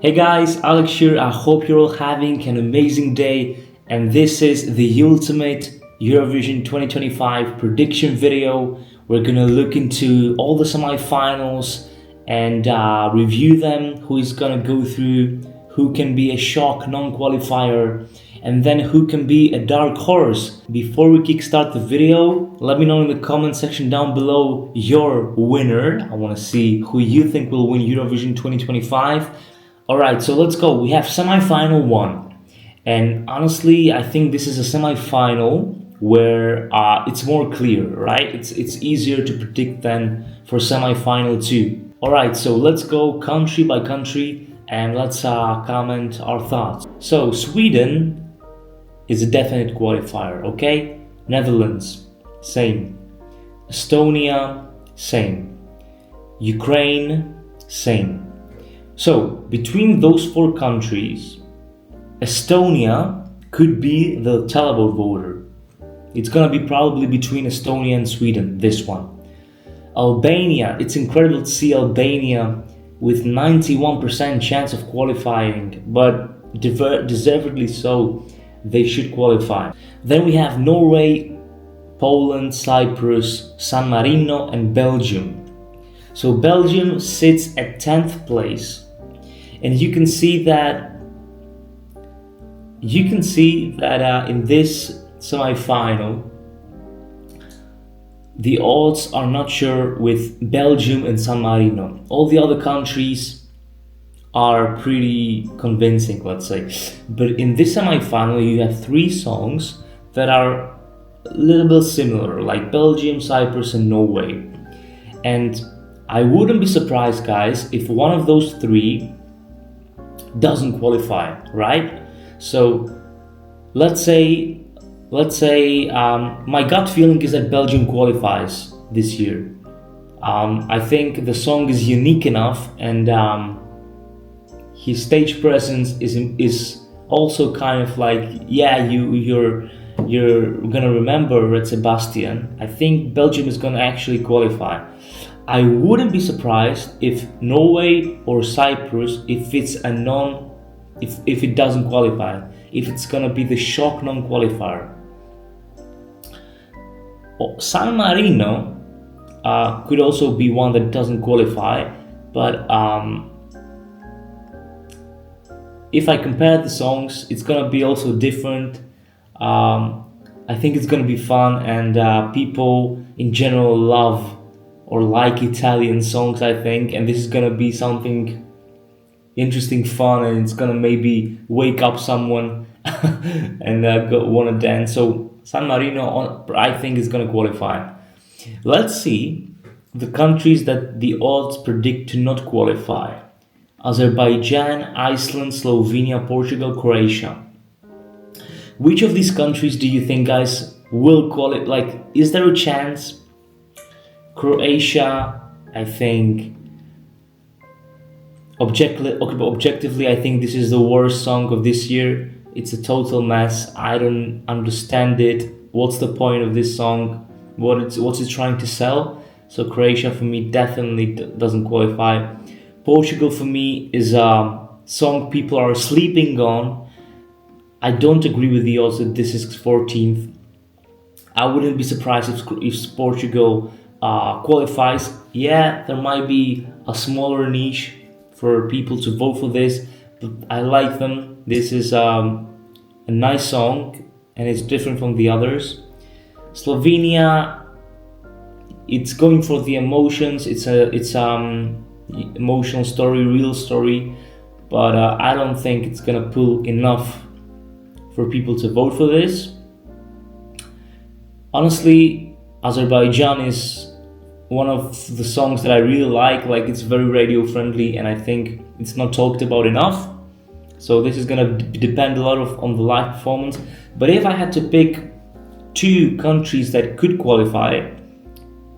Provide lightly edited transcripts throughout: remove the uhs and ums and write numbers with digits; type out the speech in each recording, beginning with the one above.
Hey guys, Alex here. I hope you're all having an amazing day, and this is the ultimate Eurovision 2025 prediction video. We're gonna look into all the semi-finals and review them, who is gonna go through, who can be a shock non-qualifier, and then who can be a dark horse. Before we kickstart the video, let me know in the comment section down below your winner. I want to see who you think will win Eurovision 2025. Alright, so let's go. We have semi-final 1. And honestly, I think this is a semi-final where it's more clear, right? It's easier to predict than for semi-final 2. Alright, so let's go country by country and let's comment our thoughts. So Sweden is a definite qualifier, okay? Netherlands, same. Estonia, same. Ukraine, same. So between those 4 countries, Estonia could be the televote voter. It's gonna be probably between Estonia and Sweden, this one. Albania, it's incredible to see Albania with 91% chance of qualifying, but deservedly so. They should qualify. Then we have Norway, Poland, Cyprus, San Marino, and Belgium. So Belgium sits at 10th place, and you can see that in this semi-final, the odds are not sure with Belgium and San Marino. All the other countries are pretty convincing, let's say. But in this semi-final, you have 3 songs that are a little bit similar, like Belgium, Cyprus, and Norway. And I wouldn't be surprised, guys, if one of those 3 doesn't qualify, right? So let's say my gut feeling is that Belgium qualifies this year. I think the song is unique enough, and his stage presence is also kind of like, yeah, you're gonna remember Sebastian. I think Belgium is gonna actually qualify. I wouldn't be surprised if Norway or Cyprus, if it doesn't qualify, if it's gonna be the shock non-qualifier. San Marino could also be one that doesn't qualify, but if I compare the songs, it's gonna be also different. I think it's gonna be fun, and people in general love or like Italian songs, I think, and this is gonna be something interesting, fun, and it's gonna maybe wake up someone and wanna dance. So San Marino, I think, is gonna qualify. Let's see the countries that the odds predict to not qualify. Azerbaijan, Iceland, Slovenia, Portugal, Croatia. Which of these countries do you think, guys, will qualify? Like, is there a chance? Croatia, I think, objectively, I think this is the worst song of this year. It's a total mess. I don't understand it. What's the point of this song? What's it trying to sell? So Croatia, for me, definitely doesn't qualify. Portugal, for me, is a song people are sleeping on. I don't agree with the odds that this is 14th. I wouldn't be surprised if Portugal qualifies. Yeah, there might be a smaller niche for people to vote for this, but I like them. This is a nice song, and it's different from the others. Slovenia, it's going for the emotions. It's emotional story, real story, but I don't think it's gonna pull enough for people to vote for this. Honestly, Azerbaijan is one of the songs that I really like it's very radio friendly, and I think it's not talked about enough. So this is gonna depend a lot on the live performance. But if I had to pick 2 countries that could qualify,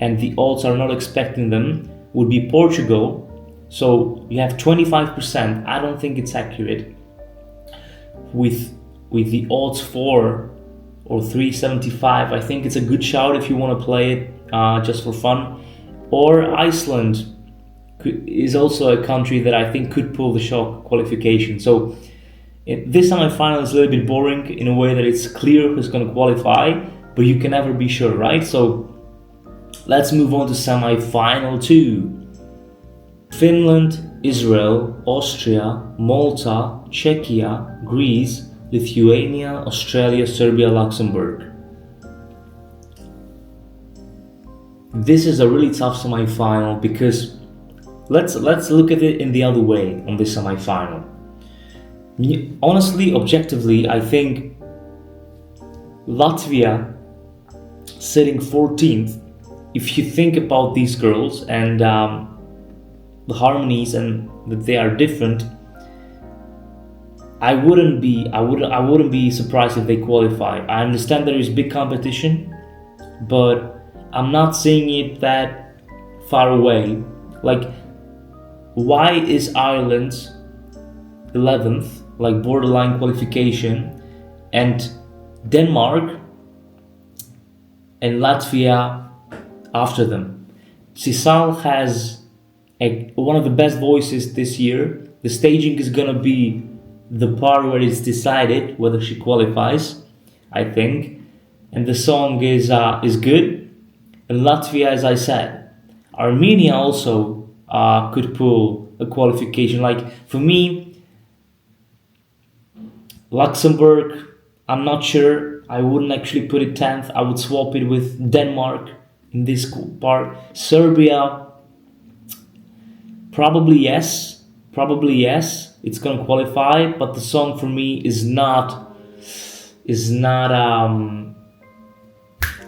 and the odds are not expecting them, would be Portugal. So you have 25%. I don't think it's accurate. With the odds 4 or 375, I think it's a good shout if you want to play it just for fun. Or Iceland is also a country that I think could pull the shock qualification. So this semi-final is a little bit boring in a way that it's clear who's going to qualify, but you can never be sure, right? So let's move on to semi-final 2. Finland, Israel, Austria, Malta, Czechia, Greece, Lithuania, Australia, Serbia, Luxembourg. This is a really tough semi-final because let's look at it in the other way on this semi-final. Honestly, objectively, I think Latvia sitting 14th, if you think about these girls and the harmonies and that they are different, I wouldn't be surprised if they qualify. I understand there is big competition, but I'm not seeing it that far away. Like, why is Ireland 11th, like borderline qualification, and Denmark and Latvia after them? Sissal has one of the best voices this year. The staging is gonna be the part where it's decided whether she qualifies, I think, and the song is good. And Latvia, as I said, Armenia also could pull a qualification. Like, for me, Luxembourg, I'm not sure. I wouldn't actually put it 10th. I would swap it with Denmark in this part. Serbia, probably yes. It's gonna qualify, but the song for me is not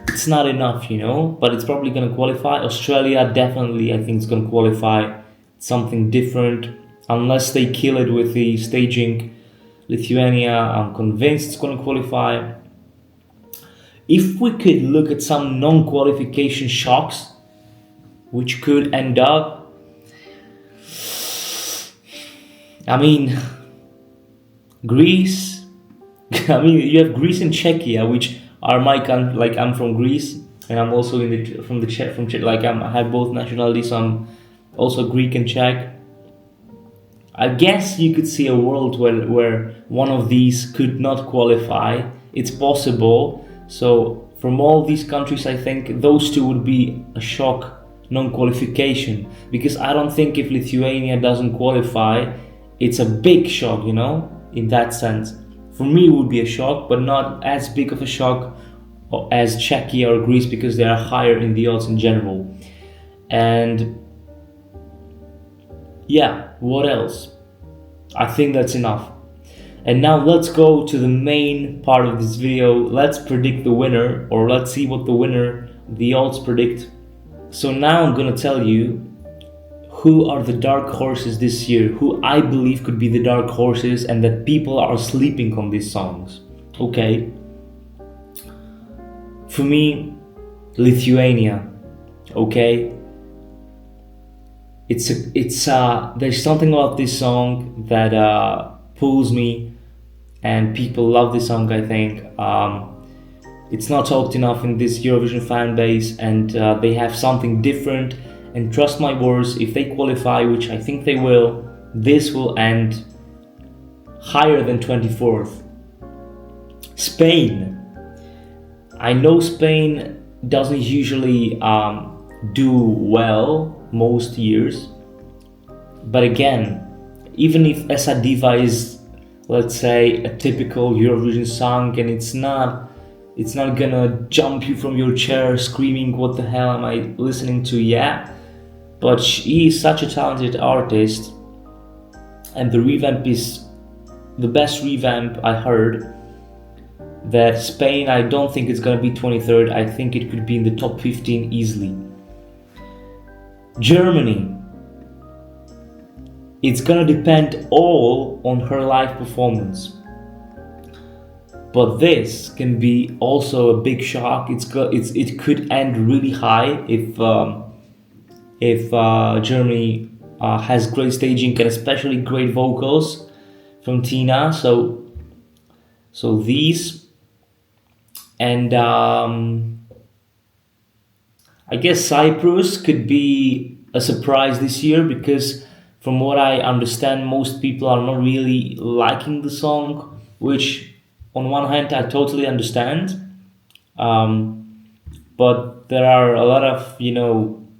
it's not enough, you know, but it's probably going to qualify. Australia, definitely, I think it's going to qualify. Something different, unless they kill it with the staging. Lithuania, I'm convinced it's going to qualify. If we could look at some non-qualification shocks, which could end up, I mean, Greece, I mean, you have Greece and Czechia, which are my country. Like, I'm from Greece, and I'm also from Czech. Like, I have both nationalities. So I'm also Greek and Czech. I guess you could see a world where one of these could not qualify. It's possible. So from all these countries, I think those two would be a shock non-qualification, because I don't think if Lithuania doesn't qualify, it's a big shock, you know, in that sense. For me, it would be a shock, but not as big of a shock as Czechia or Greece, because they are higher in the odds in general. And yeah, what else? I think that's enough. And now let's go to the main part of this video. Let's predict the winner, or let's see what the odds predict. So now I'm gonna tell you who are the dark horses this year, who I believe could be the dark horses, and that people are sleeping on these songs. Okay. For me, Lithuania. Okay. There's something about this song that pulls me, and people love this song, I think. It's not talked enough in this Eurovision fan base, and they have something different. And trust my words, if they qualify, which I think they will, this will end higher than 24th. Spain. I know Spain doesn't usually do well most years, but again, even if Esa Diva is, let's say, a typical Eurovision song, and it's not gonna jump you from your chair screaming, what the hell am I listening to? Yeah, but she is such a talented artist, and the revamp is the best revamp I heard. That Spain, I don't think it's gonna be 23rd. I think it could be in the top 15 easily. Germany. It's gonna depend all on her live performance. But this can be also a big shock. It could end really high if Germany has great staging and especially great vocals from Tina. So these, and I guess Cyprus could be a surprise this year, because from what I understand, most people are not really liking the song, which on one hand I totally understand. But there are a lot of,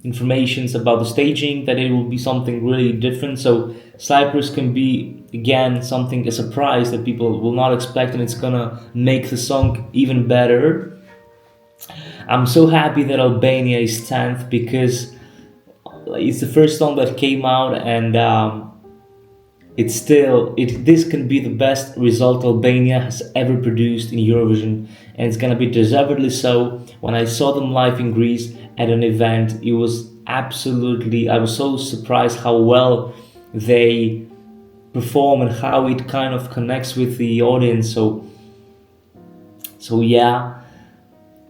informations about the staging that it will be something really different. So Cyprus can be again something, a surprise that people will not expect, and it's gonna make the song even better. I'm so happy that Albania is 10th, because it's the first song that came out, and this can be the best result Albania has ever produced in Eurovision, and it's gonna be deservedly so. When I saw them live in Greece at an event, I was so surprised how well they perform and how it kind of connects with the audience. So yeah.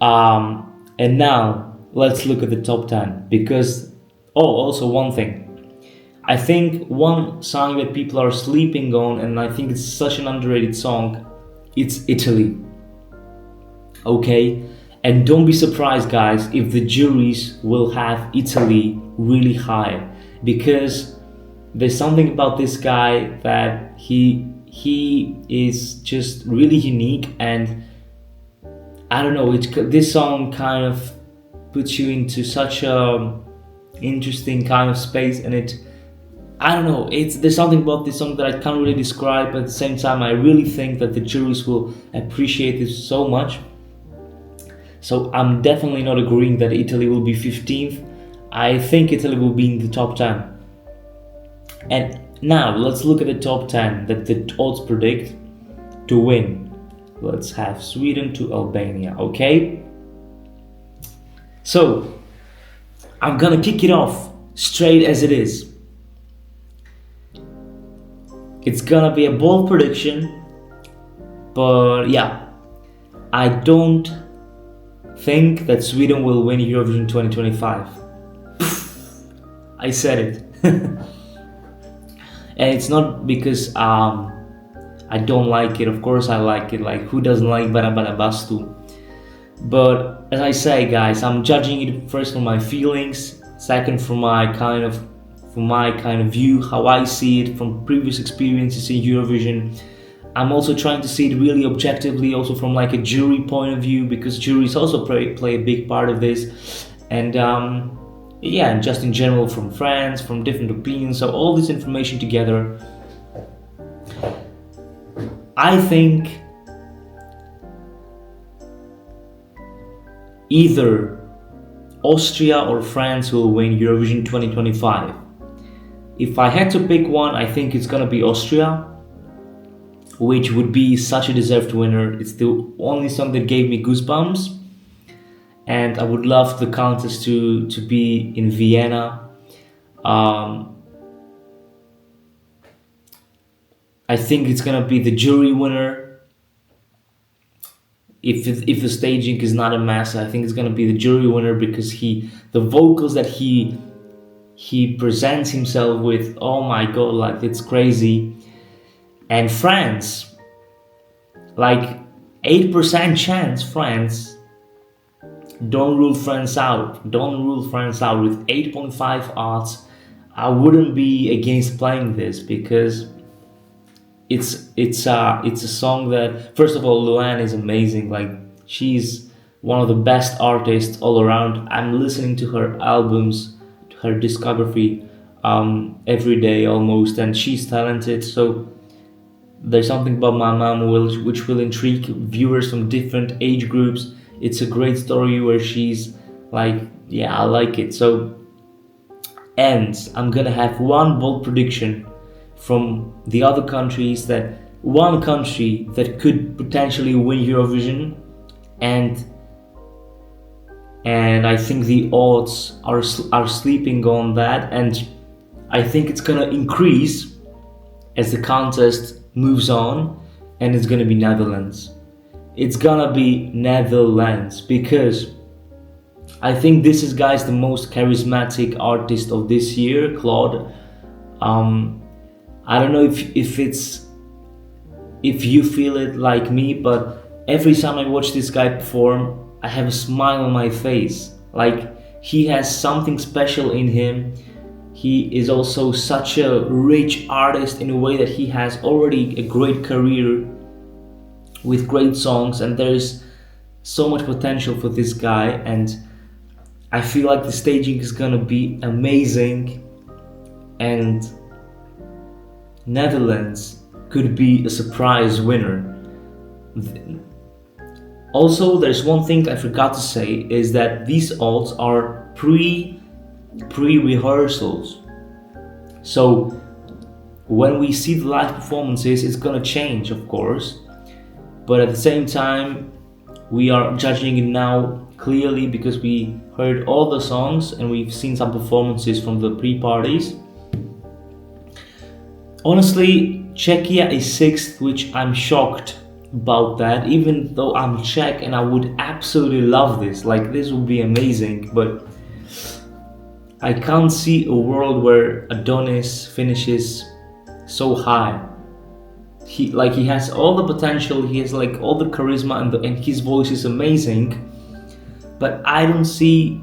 And now let's look at the top 10, because also one thing. I think one song that people are sleeping on, and I think it's such an underrated song, it's Italy. Okay? And don't be surprised, guys, if the juries will have Italy really high, because there's something about this guy that he is just really unique, and I don't know, this song kind of puts you into such a interesting kind of space, and there's something about this song that I can't really describe, but at the same time I really think that the juries will appreciate this so much. So I'm definitely not agreeing that Italy will be 15th. I think Italy will be in the top 10. And now let's look at the top 10 that the odds predict to win. Let's have Sweden to Albania, okay? So I'm gonna kick it off straight as it is. It's gonna be a bold prediction, but yeah, I don't think that Sweden will win Eurovision 2025. I said it. And it's not because I don't like it. Of course I like it. Like, who doesn't like Barabara Bastu? But as I say, guys, I'm judging it first from my feelings, second from my kind of view, how I see it from previous experiences in Eurovision. I'm also trying to see it really objectively, also from like a jury point of view, because juries also play a big part of this. And and just in general from friends, from different opinions. So all this information together, I think either Austria or France will win Eurovision 2025. If I had to pick one, I think it's gonna be Austria, which would be such a deserved winner. It's the only song that gave me goosebumps, and I would love the contest to be in Vienna. I think it's gonna be the jury winner. If the staging is not a mess, I think it's gonna be the jury winner, because the vocals that he presents himself with, oh my god, like, it's crazy. And France, like 8% chance France. Don't rule France out with 8.5 odds. I wouldn't be against playing this, because it's a song that, first of all, Luan is amazing. Like, she's one of the best artists all around. I'm listening to her albums, to her discography every day almost, and she's talented. So there's something about Mamagama which will intrigue viewers from different age groups. It's a great story where she's like, yeah, I like it. So, and I'm gonna have one bold prediction from the other countries, that one country that could potentially win Eurovision, and I think the odds are sleeping on that, and I think it's gonna increase as the contest moves on, and it's gonna be Netherlands. It's gonna be Netherlands, because I think this is, guys, the most charismatic artist of this year, Claude. I don't know if you feel it like me, but every time I watch this guy perform, I have a smile on my face. Like, he has something special in him. He is also such a rich artist in a way that he has already a great career with great songs, and there's so much potential for this guy, and I feel like the staging is gonna be amazing, and Netherlands could be a surprise winner. Also, there's one thing I forgot to say, is that these alts are pre-rehearsals. So when we see the live performances, it's gonna change, of course, but at the same time we are judging it now clearly because we heard all the songs and we've seen some performances from the pre-parties. Honestly, Czechia is 6th, which I'm shocked about that, even though I'm Czech and I would absolutely love this. Like, this would be amazing, but I can't see a world where ADONXS finishes so high. He has all the potential, he has like all the charisma, and his voice is amazing, but I don't see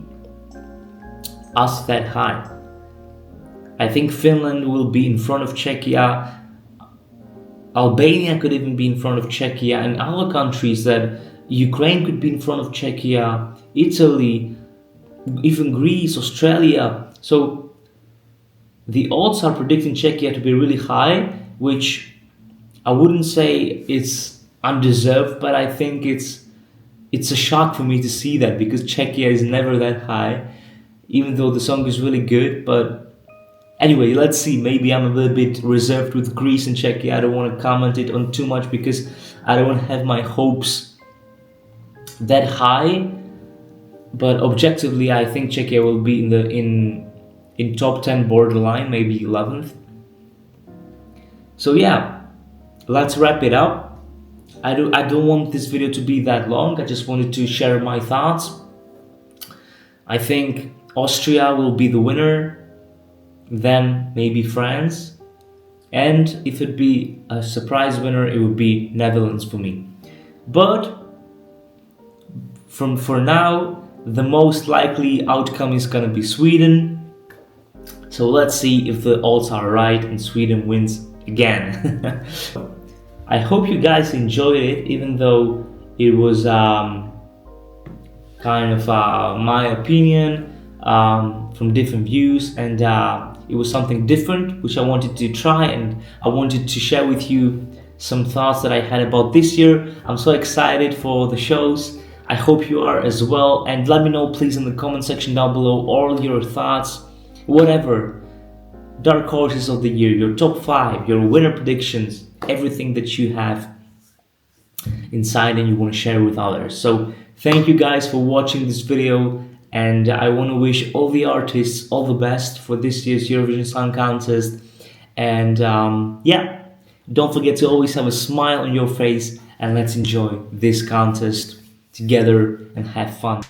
us that high. I think Finland will be in front of Czechia. Albania could even be in front of Czechia, and other countries, that Ukraine could be in front of Czechia, Italy, even Greece, Australia. So the odds are predicting Czechia to be really high, which I wouldn't say it's undeserved, but I think it's a shock for me to see that, because Czechia is never that high, even though the song is really good. But anyway, let's see. Maybe I'm a little bit reserved with Greece and Czechia. I don't want to comment it on too much because I don't want to have my hopes that high. But objectively, I think Czechia will be in top 10 borderline, maybe 11th. So yeah, let's wrap it up. I don't want this video to be that long. I just wanted to share my thoughts. I think Austria will be the winner, then maybe France, and if it'd be a surprise winner, it would be Netherlands for me. But for now, the most likely outcome is gonna be Sweden. So let's see if the odds are right and Sweden wins again. I hope you guys enjoyed it, even though it was kind of my opinion from different views, and it was something different which I wanted to try, and I wanted to share with you some thoughts that I had about this year. I'm so excited for the shows. I hope you are as well, and let me know please in the comment section down below all your thoughts, whatever, dark horses of the year, your top 5, your winner predictions, everything that you have inside and you want to share with others. So thank you guys for watching this video, and I want to wish all the artists all the best for this year's Eurovision Song Contest. And yeah, don't forget to always have a smile on your face, and let's enjoy this contest together and have fun.